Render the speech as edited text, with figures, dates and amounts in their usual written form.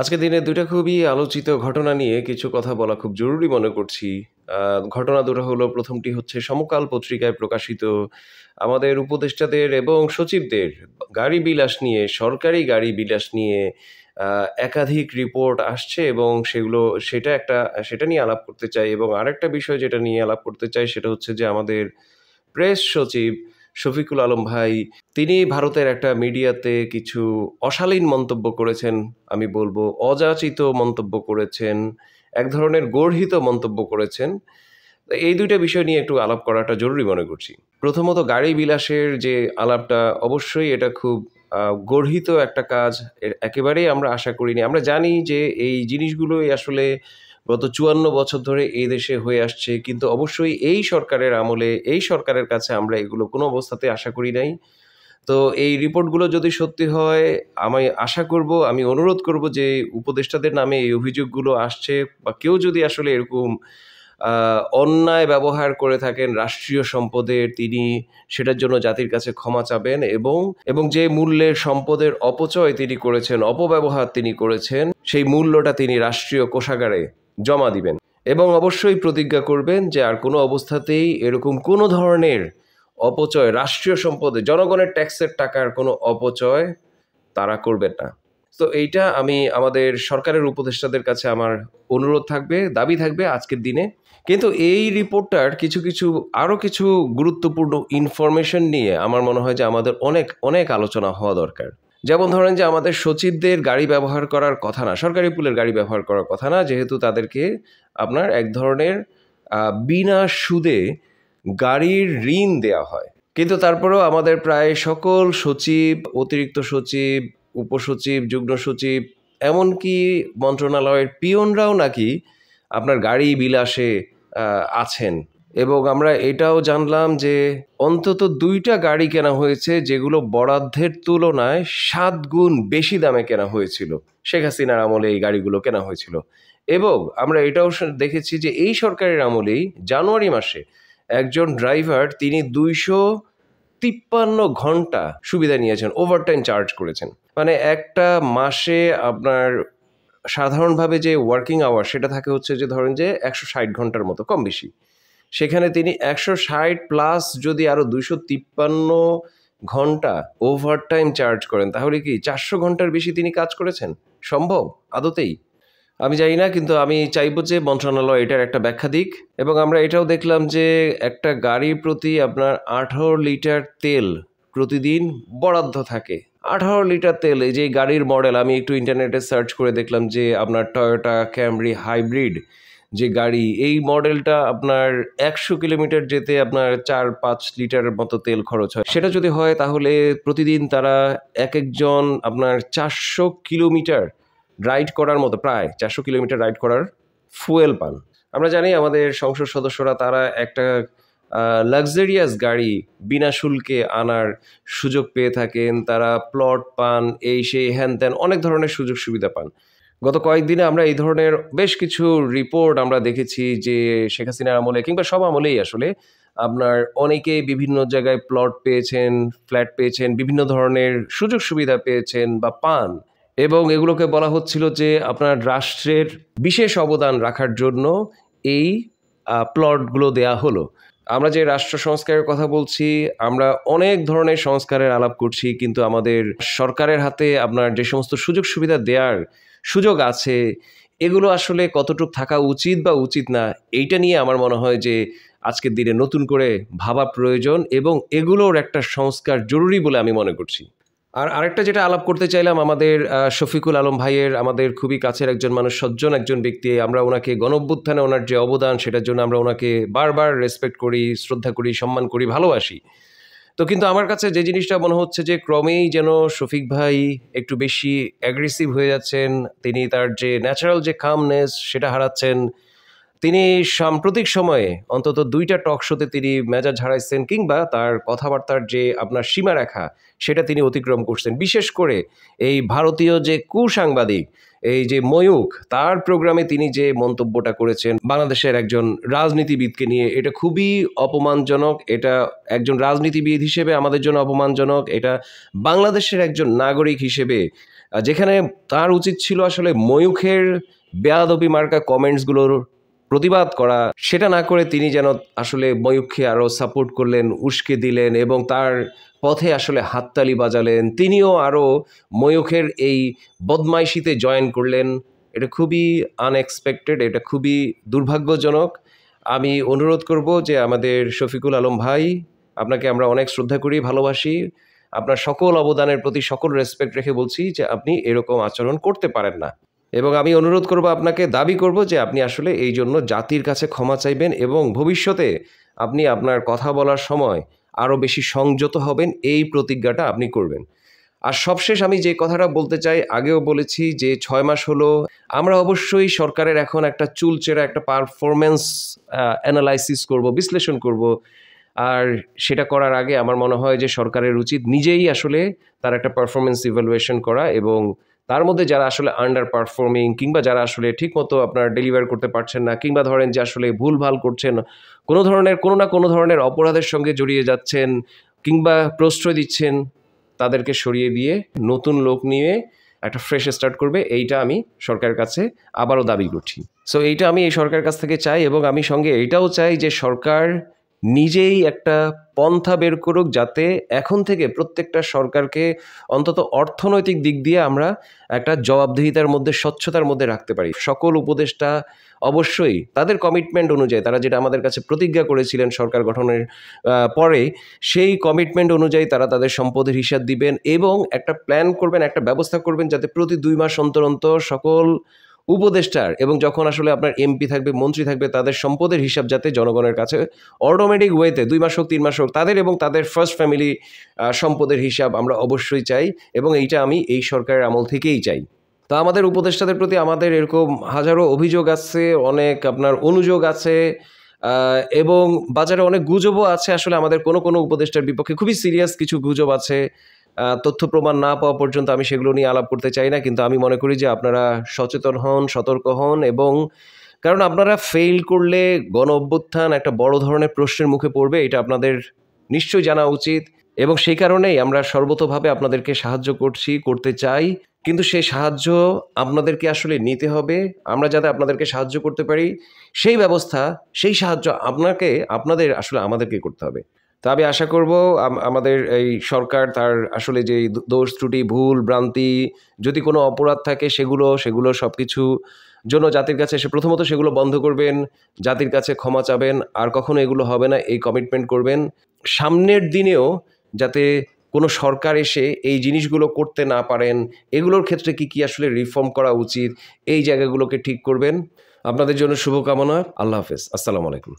আজকের দিনে ২ টা খুবই আলোচিত ঘটনা নিয়ে কিছু কথা বলা খুব জরুরি মনে করছি। আ ঘটনা দুটো হলো ১ম টি হচ্ছে সমকাল পত্রিকায় প্রকাশিত আমাদের উপদেষ্টাদের এবং সচিবদের গাড়ি বিলাস নিয়ে, সরকারি গাড়ি বিলাস নিয়ে আ একাধিক রিপোর্ট আসছে এবং সেটা নিয়ে আলাপ করতে চাই এবং আরেকটা বিষয় যেটা নিয়ে আলাপ করতে চাই সেটা হচ্ছে যে আমাদের প্রেস সচিব শফিকুল আলম ভাই তিনি ভারতের একটা মিডিয়াতে কিছু অশালীন মন্তব্য করেছেন, আমি বলব অযাচিত মন্তব্য করেছেন, এক ধরনের গর্হিত মন্তব্য করেছেন। তো এই ২ টা বিষয় নিয়ে একটু আলাপ করাটা জরুরি মনে করছি। প্রথমত গাড়ি বিলাসের যে আলাপটা অবশ্যই এটা খুব গর্হিত একটা কাজ। একেবারেই আমরা আশা করিনি। আমরা জানি যে এই জিনিসগুলোই আসলে গত ৫৪ বছর ধরে এই দেশে হয়ে আসছে। কিন্তু অবশ্যই এই সরকারের আমলে, এই সরকারের কাছে আমরা এগুলো কোনো অবস্থাতেই আশা করি নাই। তো এই রিপোর্টগুলো যদি সত্যি হয়, আমি আশা করব, আমি অনুরোধ করব যে উপদেষ্টাদের নামে এই অভিযোগগুলো আসছে বা কেউ যদি আসলে এরকম আ অন্যায় ব্যবহার করে থাকেন রাষ্ট্রীয় সম্পদের, তিনি সেটার জন্য জাতির কাছে ক্ষমা চাবেন এবং যে মূল্যের সম্পদের অপচয় তিনি করেছেন, অপব্যবহার তিনি করেছেন, সেই মূল্যটা তিনি রাষ্ট্রীয় কোষাগারে জমা দিবেন। এবং অবশ্যই প্রতিজ্ঞা করবেন যে আর কোনো অবস্থাতেই এরকম কোনো ধরনের অপচয়, রাষ্ট্রীয় সম্পদে জনগণের ট্যাক্সের টাকার কোনো অপচয় তারা করবেন না। তো এইটা আমি আমাদের সরকারের উপদেষ্টাদের কাছে আমার অনুরোধ থাকবে, দাবি থাকবে আজকের দিনে। কিন্তু এই রিপোর্টটার কিছু আরো কিছু গুরুত্বপূর্ণ ইনফরমেশন নিয়ে আমার মনে হয় যে আমাদের অনেক আলোচনা হওয়া দরকার। যেমন ধরেন যে আমাদের সচিবদের গাড়ি ব্যবহার করার কথা না, সরকারি পুলের গাড়ি ব্যবহার করার কথা না, যেহেতু তাদেরকে আপনার এক ধরনের বিনা সুদে গাড়ির ঋণ দেয়া হয়। কিন্তু তারপরেও আমাদের প্রায় সকল সচিব, অতিরিক্ত সচিব, উপসচিব, যুগ্ম সচিব, এমনকি মন্ত্রণালয়ের পিয়নরাও নাকি আপনার গাড়ি বিলাসে আছেন। এবং আমরা এটাও জানলাম যে অন্তত ২ টা গাড়ি কেনা হয়েছে যেগুলো বরাদ্দের তুলনায় ৭ গুণ বেশি দামে কেনা হয়েছিল। শেখ হাসিনার আমলে এই গাড়িগুলো কেনা হয়েছিল। এবং আমরা এটাও দেখেছি যে এই সরকারের আমলেই জানুয়ারি মাসে একজন ড্রাইভার তিনি ২৫৩ ঘন্টা সুবিধা নিয়েছেন, ওভারটাইম চার্জ করেছেন। মানে একটা মাসে আপনার সাধারণভাবে যে ওয়ার্কিং আওয়ার সেটা থাকে হচ্ছে যে ধরেন যে ১৬০ ঘন্টার মতো কম বেশি। সেখানে তিনি ১৬০ প্লাস যদি আরো ২৫৩ ঘন্টা ওভারটাইম চার্জ করেন তাহলে কি ৪০০ ঘন্টার বেশি তিনি কাজ করেছেন? সম্ভব আদতেই? আমি জানি না, কিন্তু আমি চাইবো যে মন্ত্রণালয় এটার একটা ব্যাখ্যা দিক। এবং আমরা এটাও দেখলাম যে একটা গাড়ির প্রতি আপনার ১৮ লিটার তেল প্রতিদিন বরাদ্দ থাকে। ১৮ লিটার তেল, এই যে গাড়ির মডেল আমি একটু ইন্টারনেটে সার্চ করে দেখলাম যে আপনার টয়োটা ক্যামরি হাইব্রিড যে গাড়ি, এই মডেলটা আপনার ১০০ কিলোমিটার যেতে আপনার ৪-৫ লিটারের মতো তেল খরচ হয়। সেটা যদি হয় তাহলে প্রতিদিন তারা একেকজন আপনার ৪০০ কিলোমিটার রাইড করার মতো, প্রায় ৪০০ কিলোমিটার রাইড করার ফুয়েল পান। আমরা জানি আমাদের সংসদ সদস্যরা তারা একটা লাক্সারিয়াস গাড়ি বিনা শুল্কে আনার সুযোগ পেয়ে থাকেন। তারা প্লট পান, এই সেই হ্যান-ত্যান অনেক ধরনের সুযোগ সুবিধা পান। গত কয়েকদিনে আমরা এই ধরনের বেশ কিছু রিপোর্ট আমরা দেখেছি যে শেখ হাসিনার আমলে কিংবা সব আমলেই আসলে আপনার অনেকেই বিভিন্ন জায়গায় প্লট পেয়েছেন, ফ্ল্যাট পেয়েছেন, বিভিন্ন ধরনের সুযোগ সুবিধা পেয়েছেন বা পান। এবং এগুলোকে বলা হচ্ছিল যে আপনার রাষ্ট্রের বিশেষ অবদান রাখার জন্য এই প্লটগুলো দেয়া হলো। আমরা যে রাষ্ট্র সংস্কারের কথা বলছি, আমরা অনেক ধরনের সংস্কারের আলাপ করছি, কিন্তু আমাদের সরকারের হাতে আপনার যে সমস্ত সুযোগ সুবিধা দেওয়ার সুযোগ আছে, এগুলো আসলে কতটুক থাকা উচিত বা উচিত না, এইটা নিয়ে আমার মনে হয় যে আজকের দিনে নতুন করে ভাবা প্রয়োজন এবং এগুলোর একটা সংস্কার জরুরি বলে আমি মনে করছি। আর আরেকটা যেটা আলাপ করতে চাইলাম আমাদের শফিকুল আলম ভাইয়ের, আমাদের খুবই কাছের একজন মানুষ, সজ্জন একজন ব্যক্তি। আমরা ওনাকে গণঅভ্যুত্থানে ওনার যে অবদান সেটার জন্য আমরা ওনাকে বারবার রেসপেক্ট করি, শ্রদ্ধা করি, সম্মান করি, ভালোবাসি। তো কিন্তু আমার কাছে যে জিনিসটা মনে হচ্ছে যে ক্রমেই যেন শফিক ভাই একটু বেশি অ্যাগ্রেসিভ হয়ে যাচ্ছেন। তিনি তার যে ন্যাচারাল যে কামনেস সেটা হারাচ্ছেন। তিনি সাম্প্রতিক সময়ে অন্তত ২ টা টক শোতে তিনি মেজাজ হারাইছেন কিংবা তার কথাবার্তার যে আপনার সীমারেখা সেটা তিনি অতিক্রম করছেন। বিশেষ করে এই ভারতীয় যে কুসাংবাদিক, এই যে ময়ূখ, তার প্রোগ্রামে তিনি যে মন্তব্যটা করেছেন বাংলাদেশের একজন রাজনীতিবিদকে নিয়ে, এটা খুবই অপমানজনক। এটা একজন রাজনীতিবিদ হিসেবে আমাদের জন্য অপমানজনক। এটা বাংলাদেশের একজন নাগরিক হিসেবে যেখানে তার উচিত ছিল আসলে ময়ূখের বেয়াদবি মার্কা কমেন্টসগুলোর প্রতিবাদ করা, সেটা না করে তিনি যেন আসলে ময়ূখকে আরও সাপোর্ট করলেন, উস্কে দিলেন এবং তার পথে আসলে হাততালি বাজালেন। তিনিও আরও ময়ূখের এই বদমাইশিতে জয়েন করলেন। এটা খুবই আনএক্সপেক্টেড, এটা খুবই দুর্ভাগ্যজনক। আমি অনুরোধ করব যে আমাদের শফিকুল আলম ভাই, আপনাকে আমরা অনেক শ্রদ্ধা করি, ভালোবাসি। আপনার সকল অবদানের প্রতি সকল রেসপেক্ট রেখে বলছি যে আপনি এরকম আচরণ করতে পারেন না। এবং আমি অনুরোধ করব, আপনাকে দাবি করব যে আপনি আসলে এই জন্য জাতির কাছে ক্ষমা চাইবেন এবং ভবিষ্যতে আপনি আপনার কথা বলার সময় আরও বেশি সংযত হবেন, এই প্রতিজ্ঞাটা আপনি করবেন। আর সবশেষ আমি যে কথাটা বলতে চাই, আগেও বলেছি যে ৬ মাস হলো আমরা অবশ্যই সরকারের এখন একটা চুলচেরা একটা পারফরমেন্স অ্যানালাইসিস করব, বিশ্লেষণ করব। আর সেটা করার আগে আমার মনে হয় যে সরকারের উচিত নিজেই আসলে তার একটা পারফরমেন্স ইভ্যালুয়েশন করা এবং তার মধ্যে যারা আসলে আন্ডার পারফর্মিং কিংবা যারা আসলে ঠিকমতো আপনার ডেলিভার করতে পারছেন না, কিংবা ধরেন যে আসলে ভুলভাল করছেন, কোনো না কোনো ধরনের অপরাধের সঙ্গে জড়িয়ে যাচ্ছেন কিংবা প্রশ্রয় দিচ্ছেন, তাদেরকে সরিয়ে দিয়ে নতুন লোক নিয়ে একটা ফ্রেশ স্টার্ট করবে, এইটা আমি সরকারের কাছে আবারও দাবি করছি। সো এইটা আমি এই সরকারের কাছ থেকে চাই এবং আমি সঙ্গে এইটাও চাই যে সরকার নিজেই একটা পন্থা বের করুক যাতে এখন থেকে প্রত্যেকটা সরকারকে অন্তত অর্থনৈতিক দিক দিয়ে আমরা একটা জবাবদিহিতার মধ্যে, স্বচ্ছতার মধ্যে রাখতে পারি। সকল উপদেষ্টা অবশ্যই তাদের কমিটমেন্ট অনুযায়ী, তারা যেটা আমাদের কাছে প্রতিজ্ঞা করেছিলেন সরকার গঠনের পরে, সেই কমিটমেন্ট অনুযায়ী তারা তাদের সম্পদের হিসাব দিবেন এবং একটা প্ল্যান করবেন, একটা ব্যবস্থা করবেন যাতে প্রতি ২ মাস অন্তর অন্তর সকল উপদেষ্টার এবং যখন আসলে আপনার এমপি থাকবে, মন্ত্রী থাকবে, তাদের সম্পদের হিসাব যাতে জনগণের কাছে অটোমেটিক ওয়েতে ২ মাস হোক ৩ মাস হোক তাদের এবং তাদের ফার্স্ট ফ্যামিলি সম্পদের হিসাব আমরা অবশ্যই চাই এবং এইটা আমি এই সরকারের আমল থেকেই চাই। তো আমাদের উপদেষ্টাদের প্রতি আমাদের এরকম হাজারো অভিযোগ আছে, অনেক আপনার অনুযোগ আছে এবং বাজারে অনেক গুজবও আছে। আসলে আমাদের কোনো উপদেষ্টার বিপক্ষে খুবই সিরিয়াস কিছু গুজব আছে। তথ্য প্রমাণ না পাওয়া পর্যন্ত আমি সেগুলো নিয়ে আলাপ করতে চাই না, কিন্তু আমি মনে করি যে আপনারা সচেতন হন, সতর্ক হন এবং কারণ আপনারা ফেইল করলে গণ অভ্যুত্থান একটা বড় ধরনের প্রশ্নের মুখে পড়বে, এটা আপনাদের নিশ্চয়ই জানা উচিত এবং সেই কারণেই আমরা সর্বতোভাবে আপনাদেরকে সাহায্য করতে চাই, কিন্তু সেই সাহায্য আপনাদেরকে আসলে নিতে হবে। আমরা যাতে আপনাদেরকে সাহায্য করতে পারি সেই ব্যবস্থা, সেই সাহায্য আপনাদের আসলে আমাদেরকে করতে হবে। তা আমি আশা করব আমাদের এই সরকার তার আসলে যে দোষ ত্রুটি, ভুল ভ্রান্তি, যদি কোনো অপরাধ থাকে সেগুলো সব কিছু জন্য জাতির কাছে এসে প্রথমত সেগুলো বন্ধ করবেন, জাতির কাছে ক্ষমা চাবেন, আর কখনো এগুলো হবে না এই কমিটমেন্ট করবেন। সামনের দিনেও যাতে কোনো সরকার এসে এই জিনিসগুলো করতে না পারেন, এগুলোর ক্ষেত্রে কি আসলে রিফর্ম করা উচিত, এই জায়গাগুলোকে ঠিক করবেন। আপনাদের জন্য শুভকামনা। আল্লাহ হাফেজ। আসসালামু আলাইকুম।